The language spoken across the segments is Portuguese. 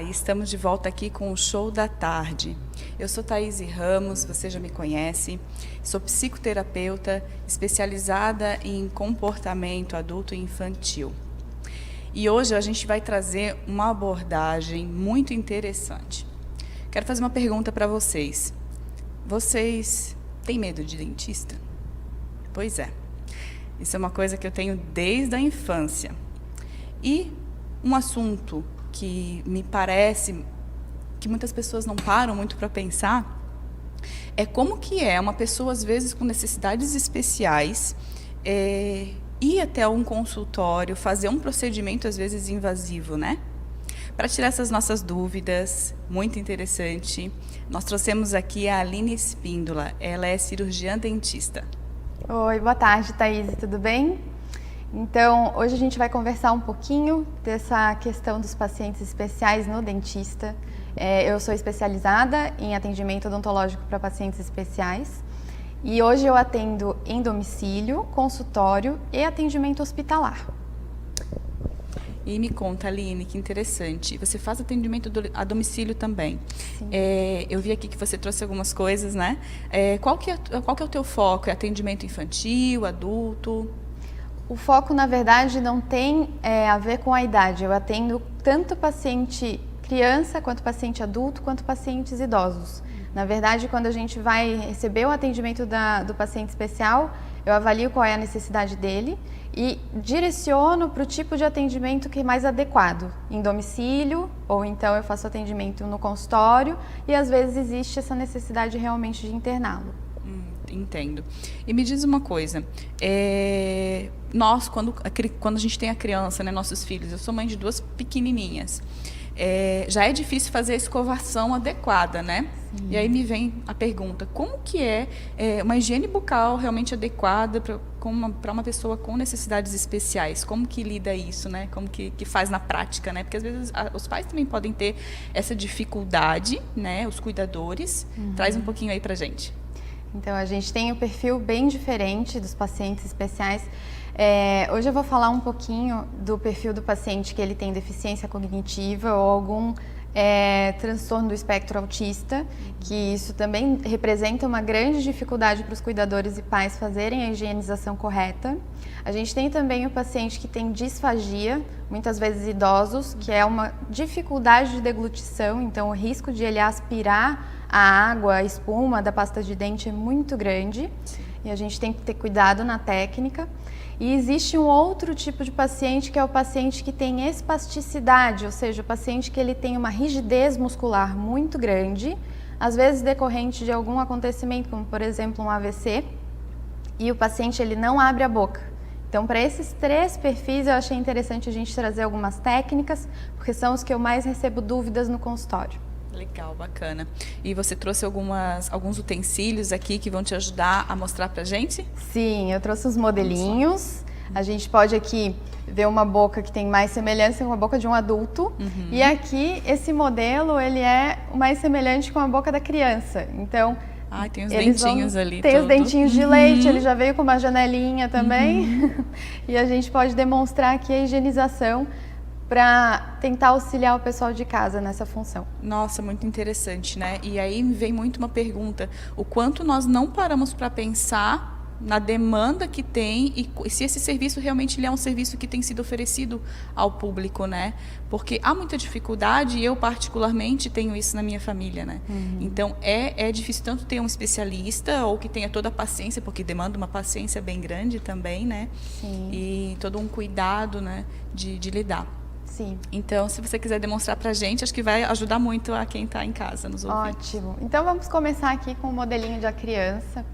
Estamos de volta aqui com o Show da Tarde. Eu sou Thaís Ramos, você já me conhece, sou psicoterapeuta especializada em comportamento adulto e infantil. E hoje a gente vai trazer uma abordagem muito interessante. Quero fazer uma pergunta para vocês. Vocês têm medo de dentista? Pois é, isso é uma coisa que eu tenho desde a infância. E um assunto que me parece que muitas pessoas não param muito para pensar é como que é uma pessoa, às vezes, com necessidades especiais, ir até um consultório, fazer um procedimento, às vezes, invasivo, né? Para tirar essas nossas dúvidas, muito interessante, nós trouxemos aqui a Aline Espíndola, ela é cirurgiã dentista. Oi, boa tarde, Thaís, tudo bem? Então, hoje a gente vai conversar um pouquinho dessa questão dos pacientes especiais no dentista. Eu sou especializada em atendimento odontológico para pacientes especiais e hoje eu atendo em domicílio, consultório e atendimento hospitalar. E me conta, Aline, que interessante, você faz atendimento a domicílio também. Sim. Eu vi aqui que você trouxe algumas coisas, né? Qual que é o teu foco? É atendimento infantil, adulto? O foco, na verdade, não tem a ver com a idade. Eu atendo tanto paciente criança, quanto paciente adulto, quanto pacientes idosos. Na verdade, quando a gente vai receber o atendimento do paciente especial, eu avalio qual é a necessidade dele e direciono para o tipo de atendimento que é mais adequado, em domicílio, ou então eu faço atendimento no consultório e às vezes existe essa necessidade realmente de interná-lo. Entendo. E me diz uma coisa, nós, quando a gente tem a criança, né, nossos filhos, eu sou mãe de 2 pequenininhas, já é difícil fazer a escovação adequada, né? Sim. E aí me vem a pergunta, como que é uma higiene bucal realmente adequada para uma pessoa com necessidades especiais? Como que lida isso, né? Como que faz na prática, né? Porque às vezes os pais também podem ter essa dificuldade, né? Os cuidadores. Traz um pouquinho aí pra gente. Então, a gente tem um perfil bem diferente dos pacientes especiais. Hoje eu vou falar um pouquinho do perfil do paciente que ele tem deficiência cognitiva ou algum transtorno do espectro autista, que isso também representa uma grande dificuldade para os cuidadores e pais fazerem a higienização correta. A gente tem também o paciente que tem disfagia, muitas vezes idosos, que é uma dificuldade de deglutição, então o risco de ele aspirar a água, a espuma da pasta de dente é muito grande. Sim. E a gente tem que ter cuidado na técnica. E existe um outro tipo de paciente que é o paciente que tem espasticidade, ou seja, o paciente que ele tem uma rigidez muscular muito grande, às vezes decorrente de algum acontecimento, como por exemplo um AVC, e o paciente ele não abre a boca. Então, para esses 3 perfis, eu achei interessante a gente trazer algumas técnicas, porque são os que eu mais recebo dúvidas no consultório. Legal, bacana. E você trouxe alguns utensílios aqui que vão te ajudar a mostrar pra gente? Sim, eu trouxe os modelinhos. A gente pode aqui ver uma boca que tem mais semelhança com a boca de um adulto. E aqui, esse modelo, ele é o mais semelhante com a boca da criança. Então, tem os dentinhos ali. Tem os dentinhos de leite, ele já veio com uma janelinha também. E a gente pode demonstrar aqui a higienização para tentar auxiliar o pessoal de casa nessa função. Nossa, muito interessante, né? E aí vem muito uma pergunta, o quanto nós não paramos para pensar na demanda que tem e se esse serviço realmente ele é um serviço que tem sido oferecido ao público, né? Porque há muita dificuldade e eu particularmente tenho isso na minha família, né? Então é difícil tanto ter um especialista ou que tenha toda a paciência, porque demanda uma paciência bem grande também, né? Sim. E todo um cuidado, né, de lidar. Sim. Então, se você quiser demonstrar pra gente, acho que vai ajudar muito a quem está em casa nos ouvindo. Ótimo. Então, vamos começar aqui com o modelinho da criança.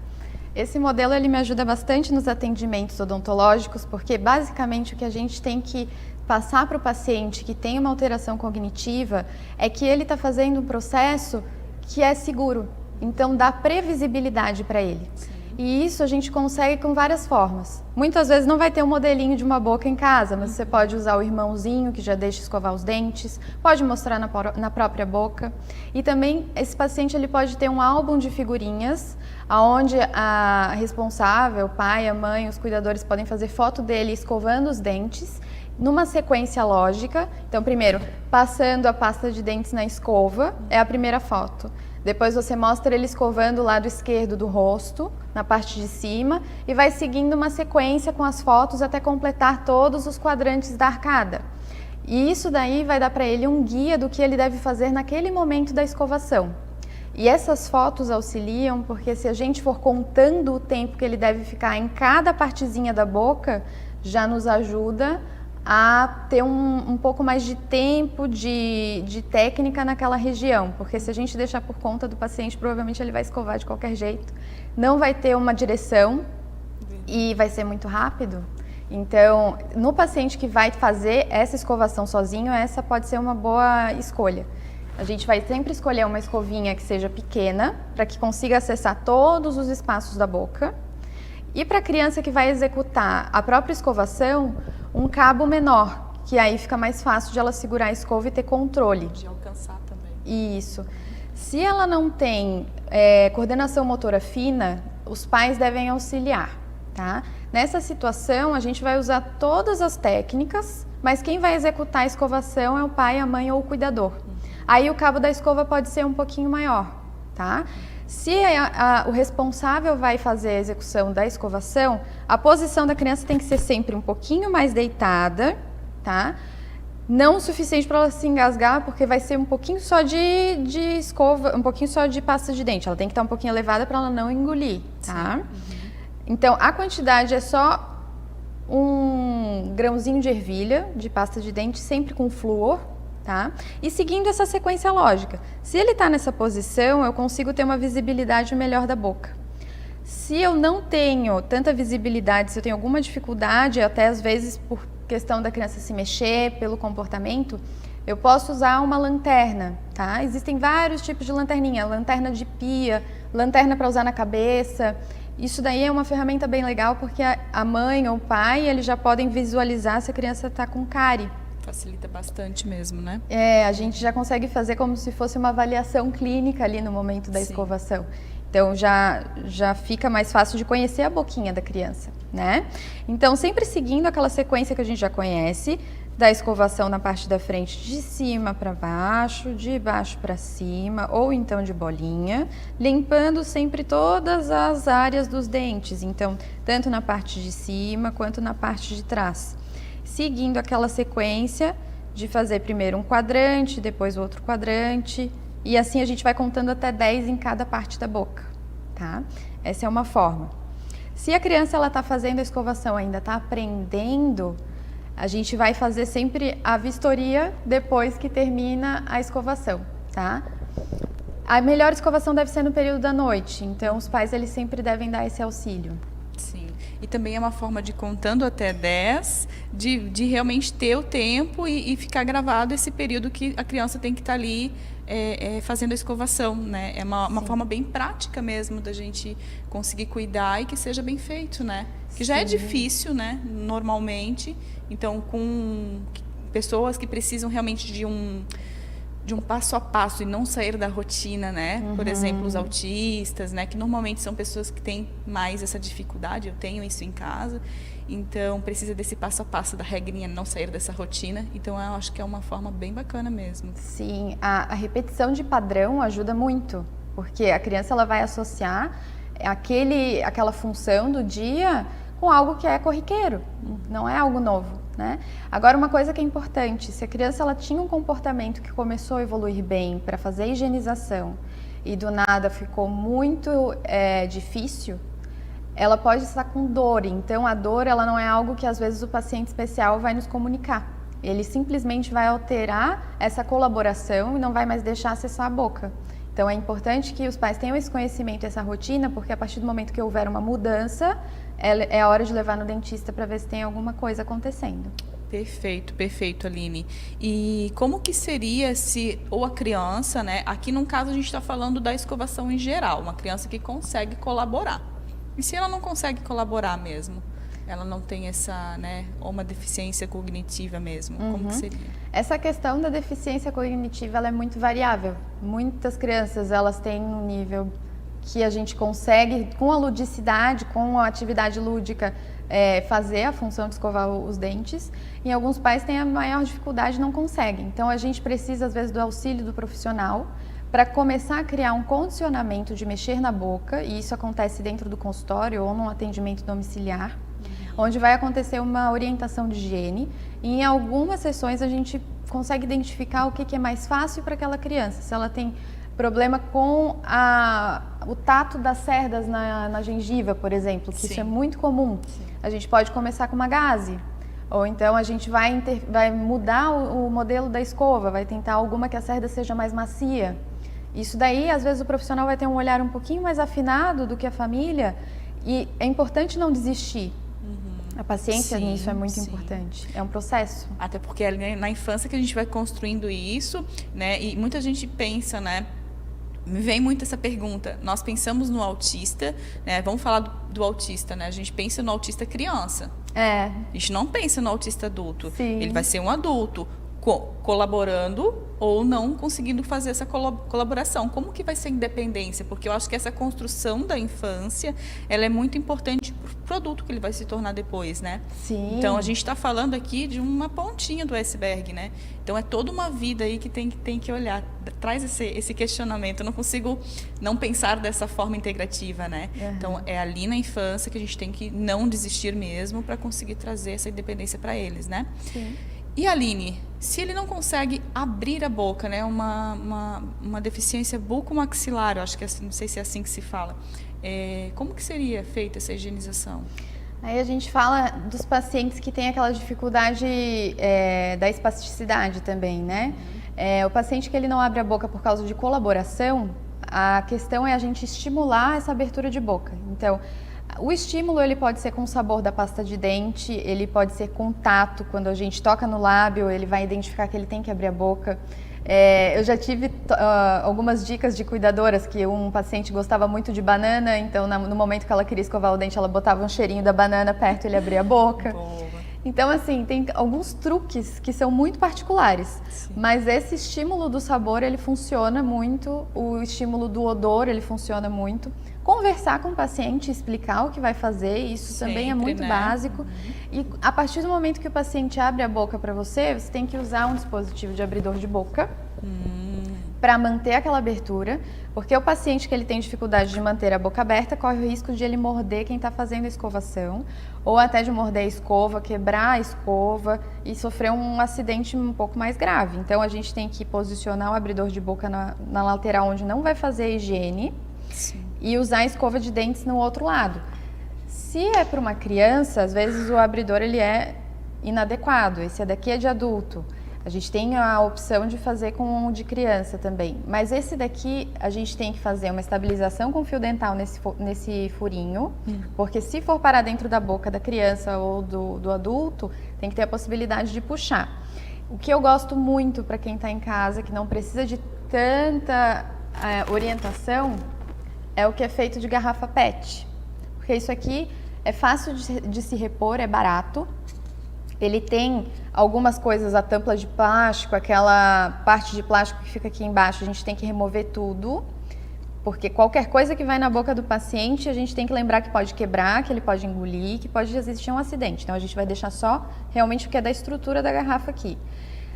Esse modelo ele me ajuda bastante nos atendimentos odontológicos, porque basicamente o que a gente tem que passar para o paciente que tem uma alteração cognitiva é que ele está fazendo um processo que é seguro, então dá previsibilidade para ele. Sim. E isso a gente consegue com várias formas. Muitas vezes não vai ter um modelinho de uma boca em casa, mas você pode usar o irmãozinho que já deixa escovar os dentes, pode mostrar na própria boca. E também esse paciente ele pode ter um álbum de figurinhas, onde a responsável, o pai, a mãe, os cuidadores podem fazer foto dele escovando os dentes, numa sequência lógica. Então, primeiro, passando a pasta de dentes na escova, é a primeira foto. Depois você mostra ele escovando o lado esquerdo do rosto, na parte de cima, e vai seguindo uma sequência com as fotos até completar todos os quadrantes da arcada. E isso daí vai dar para ele um guia do que ele deve fazer naquele momento da escovação. E essas fotos auxiliam porque se a gente for contando o tempo que ele deve ficar em cada partezinha da boca, já nos ajuda a ter um pouco mais de tempo, de técnica naquela região. Porque se a gente deixar por conta do paciente, provavelmente ele vai escovar de qualquer jeito. Não vai ter uma direção e vai ser muito rápido. Então, no paciente que vai fazer essa escovação sozinho, essa pode ser uma boa escolha. A gente vai sempre escolher uma escovinha que seja pequena, para que consiga acessar todos os espaços da boca. E para a criança que vai executar a própria escovação, um cabo menor, que aí fica mais fácil de ela segurar a escova e ter controle. De alcançar também. Isso. Se ela não tem coordenação motora fina, os pais devem auxiliar, tá? Nessa situação, a gente vai usar todas as técnicas, mas quem vai executar a escovação é o pai, a mãe ou o cuidador. Aí o cabo da escova pode ser um pouquinho maior, tá? Se o responsável vai fazer a execução da escovação, a posição da criança tem que ser sempre um pouquinho mais deitada, tá? Não o suficiente para ela se engasgar, porque vai ser um pouquinho só de escova, um pouquinho só de pasta de dente. Ela tem que estar um pouquinho elevada para ela não engolir, tá? Então, a quantidade é só um grãozinho de ervilha de pasta de dente, sempre com flúor, tá? E seguindo essa sequência lógica. Se ele está nessa posição, eu consigo ter uma visibilidade melhor da boca. Se eu não tenho tanta visibilidade, se eu tenho alguma dificuldade, até às vezes por questão da criança se mexer, pelo comportamento, eu posso usar uma lanterna, tá? Existem vários tipos de lanterninha, lanterna de pia, lanterna para usar na cabeça. Isso daí é uma ferramenta bem legal porque a mãe ou o pai, eles já podem visualizar se a criança está com cárie. Facilita bastante mesmo, né? A gente já consegue fazer como se fosse uma avaliação clínica ali no momento da escovação. Então, já fica mais fácil de conhecer a boquinha da criança, né? Então, sempre seguindo aquela sequência que a gente já conhece, da escovação na parte da frente de cima para baixo, de baixo para cima, ou então de bolinha, limpando sempre todas as áreas dos dentes, então, tanto na parte de cima quanto na parte de trás. Seguindo aquela sequência de fazer primeiro um quadrante, depois outro quadrante, e assim a gente vai contando até 10 em cada parte da boca, tá? Essa é uma forma. Se a criança ela está fazendo a escovação, ainda está aprendendo, a gente vai fazer sempre a vistoria depois que termina a escovação, tá? A melhor escovação deve ser no período da noite, então os pais eles sempre devem dar esse auxílio. Sim, e também é uma forma de contando até 10, de realmente ter o tempo e ficar gravado esse período que a criança tem que estar ali fazendo a escovação, né? É uma forma bem prática mesmo da gente conseguir cuidar e que seja bem feito, né? Que já é difícil, né? Normalmente, então com pessoas que precisam realmente de um passo a passo e não sair da rotina, né? Por exemplo, os autistas, né? Que normalmente são pessoas que têm mais essa dificuldade, eu tenho isso em casa, então precisa desse passo a passo da regrinha, não sair dessa rotina, então eu acho que é uma forma bem bacana mesmo. Sim, a repetição de padrão ajuda muito, porque a criança ela vai associar aquela função do dia com algo que é corriqueiro, não é algo novo, né? Agora, uma coisa que é importante, se a criança ela tinha um comportamento que começou a evoluir bem para fazer a higienização e do nada ficou muito difícil, ela pode estar com dor, então a dor ela não é algo que às vezes o paciente especial vai nos comunicar. Ele simplesmente vai alterar essa colaboração e não vai mais deixar acessar a boca. Então é importante que os pais tenham esse conhecimento, essa rotina, porque a partir do momento que houver uma mudança, é a hora de levar no dentista para ver se tem alguma coisa acontecendo. Perfeito, perfeito, Aline. E como que seria se, ou a criança, né? Aqui no caso a gente está falando da escovação em geral, uma criança que consegue colaborar. E se ela não consegue colaborar mesmo? Ela não tem essa, né, ou uma deficiência cognitiva mesmo, como que seria? Essa questão da deficiência cognitiva ela é muito variável. Muitas crianças elas têm um nível que a gente consegue, com a ludicidade, com a atividade lúdica, fazer a função de escovar os dentes. Em alguns pais têm a maior dificuldade e não conseguem. Então, a gente precisa, às vezes, do auxílio do profissional para começar a criar um condicionamento de mexer na boca, e isso acontece dentro do consultório ou num atendimento domiciliar, onde vai acontecer uma orientação de higiene, e em algumas sessões a gente consegue identificar o que é mais fácil para aquela criança. Se ela tem problema com o tato das cerdas na gengiva, por exemplo, que isso é muito comum. Sim. A gente pode começar com uma gaze, ou então a gente vai mudar o modelo da escova, vai tentar alguma que a cerda seja mais macia. Isso daí, às vezes, o profissional vai ter um olhar um pouquinho mais afinado do que a família, e é importante não desistir. A paciência nisso é muito importante, é um processo. Até porque é na infância que a gente vai construindo isso, né? E muita gente pensa, né? Me vem muito essa pergunta, nós pensamos no autista, né? Vamos falar do autista, né? A gente pensa no autista criança. A gente não pensa no autista adulto. Sim. Ele vai ser um adulto colaborando ou não conseguindo fazer essa colaboração. Como que vai ser a independência? Porque eu acho que essa construção da infância, ela é muito importante para o produto que ele vai se tornar depois, né? Sim. Então, a gente está falando aqui de uma pontinha do iceberg, né? Então, é toda uma vida aí que tem que olhar. Traz esse questionamento. Eu não consigo não pensar dessa forma integrativa, né? Então, é ali na infância que a gente tem que não desistir mesmo para conseguir trazer essa independência para eles, né? Sim. E Aline, se ele não consegue abrir a boca, né, uma deficiência bucomaxilar, eu acho que não sei se é assim que se fala, como que seria feita essa higienização? Aí a gente fala dos pacientes que têm aquela dificuldade da espasticidade também, né? O paciente que ele não abre a boca por causa de colaboração, a questão é a gente estimular essa abertura de boca. Então, o estímulo ele pode ser com o sabor da pasta de dente, ele pode ser com tato, quando a gente toca no lábio, ele vai identificar que ele tem que abrir a boca. Eu já tive algumas dicas de cuidadoras que um paciente gostava muito de banana, então no momento que ela queria escovar o dente, ela botava um cheirinho da banana perto e ele abria a boca. Boa. Então, assim, tem alguns truques que são muito particulares, mas esse estímulo do sabor, ele funciona muito, o estímulo do odor, ele funciona muito. Conversar com o paciente, explicar o que vai fazer, isso também é muito básico. E a partir do momento que o paciente abre a boca para você, você tem que usar um dispositivo de abridor de boca para manter aquela abertura, porque o paciente que ele tem dificuldade de manter a boca aberta corre o risco de ele morder quem está fazendo a escovação, ou até de morder a escova, quebrar a escova e sofrer um acidente um pouco mais grave. Então a gente tem que posicionar o abridor de boca na lateral onde não vai fazer a higiene. Sim. E usar a escova de dentes no outro lado. Se é para uma criança, às vezes o abridor ele é inadequado, esse daqui é de adulto. A gente tem a opção de fazer com o de criança também, mas esse daqui a gente tem que fazer uma estabilização com fio dental nesse furinho, porque se for parar dentro da boca da criança ou do adulto, tem que ter a possibilidade de puxar. O que eu gosto muito para quem está em casa, que não precisa de tanta orientação, é o que é feito de garrafa PET, porque isso aqui é fácil de se repor, é barato, ele tem algumas coisas, a tampa de plástico, aquela parte de plástico que fica aqui embaixo, a gente tem que remover tudo, porque qualquer coisa que vai na boca do paciente, a gente tem que lembrar que pode quebrar, que ele pode engolir, que pode existir um acidente, então a gente vai deixar só realmente o que é da estrutura da garrafa aqui.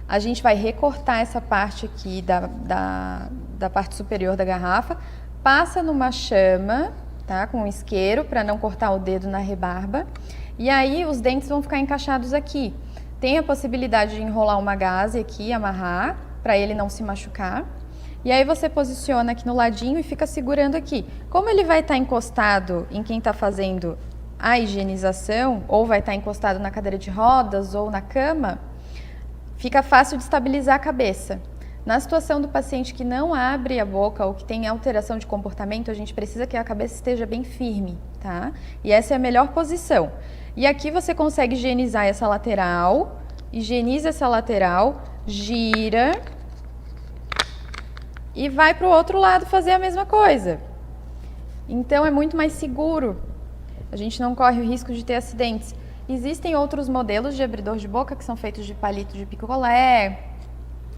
A gente vai recortar essa parte aqui da parte superior da garrafa, passa numa chama, tá, com um isqueiro para não cortar o dedo na rebarba, e aí os dentes vão ficar encaixados aqui. Tem a possibilidade de enrolar uma gaze aqui, amarrar, para ele não se machucar. E aí você posiciona aqui no ladinho e fica segurando aqui. Como ele vai estar encostado em quem está fazendo a higienização, ou vai estar encostado na cadeira de rodas ou na cama, fica fácil de estabilizar a cabeça. Na situação do paciente que não abre a boca ou que tem alteração de comportamento, a gente precisa que a cabeça esteja bem firme, tá? E essa é a melhor posição. E aqui você consegue higienizar essa lateral, higieniza essa lateral, gira e vai para o outro lado fazer a mesma coisa. Então é muito mais seguro. A gente não corre o risco de ter acidentes. Existem outros modelos de abridor de boca que são feitos de palito de picolé,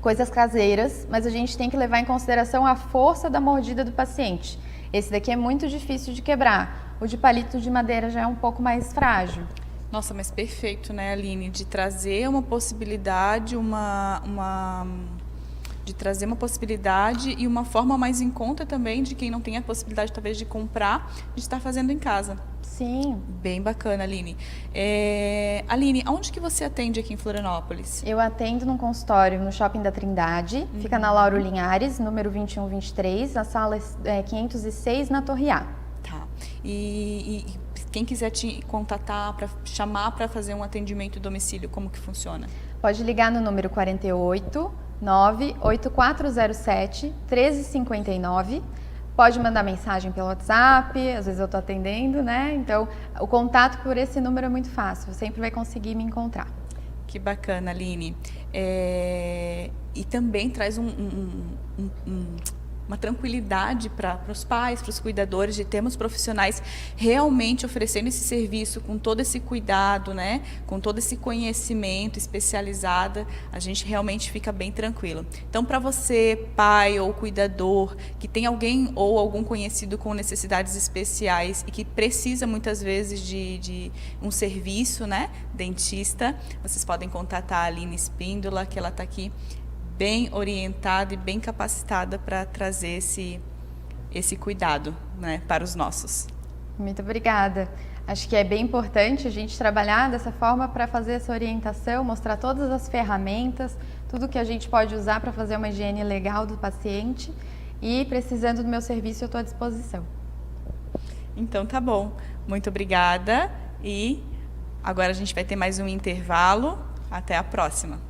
coisas caseiras, mas a gente tem que levar em consideração a força da mordida do paciente. Esse daqui é muito difícil de quebrar. O de palito de madeira já é um pouco mais frágil. Nossa, mas perfeito, né, Aline? De trazer uma possibilidade, de trazer uma possibilidade e uma forma mais em conta também de quem não tem a possibilidade, talvez, de comprar, de estar fazendo em casa. Sim. Bem bacana, Aline. Aline, aonde que você atende aqui em Florianópolis? Eu atendo num consultório no Shopping da Trindade, fica na Lauro Linhares, número 2123, na sala 506, na Torre A. Tá. E quem quiser te contatar, para chamar para fazer um atendimento em domicílio, como que funciona? Pode ligar no número 48 98407 1359. Pode mandar mensagem pelo WhatsApp, às vezes eu estou atendendo, né? Então, o contato por esse número é muito fácil, você sempre vai conseguir me encontrar. Que bacana, Aline. E também traz uma tranquilidade para os pais, para os cuidadores, de termos profissionais realmente oferecendo esse serviço com todo esse cuidado, né? Com todo esse conhecimento especializado, a gente realmente fica bem tranquilo. Então, para você, pai ou cuidador, que tem alguém ou algum conhecido com necessidades especiais e que precisa muitas vezes de um serviço, né? Dentista, vocês podem contatar a Aline Espíndola, que ela está aqui bem orientada e bem capacitada para trazer esse cuidado, né, para os nossos. Muito obrigada. Acho que é bem importante a gente trabalhar dessa forma para fazer essa orientação, mostrar todas as ferramentas, tudo que a gente pode usar para fazer uma higiene legal do paciente, e precisando do meu serviço eu estou à disposição. Então tá bom. Muito obrigada e agora a gente vai ter mais um intervalo. Até a próxima.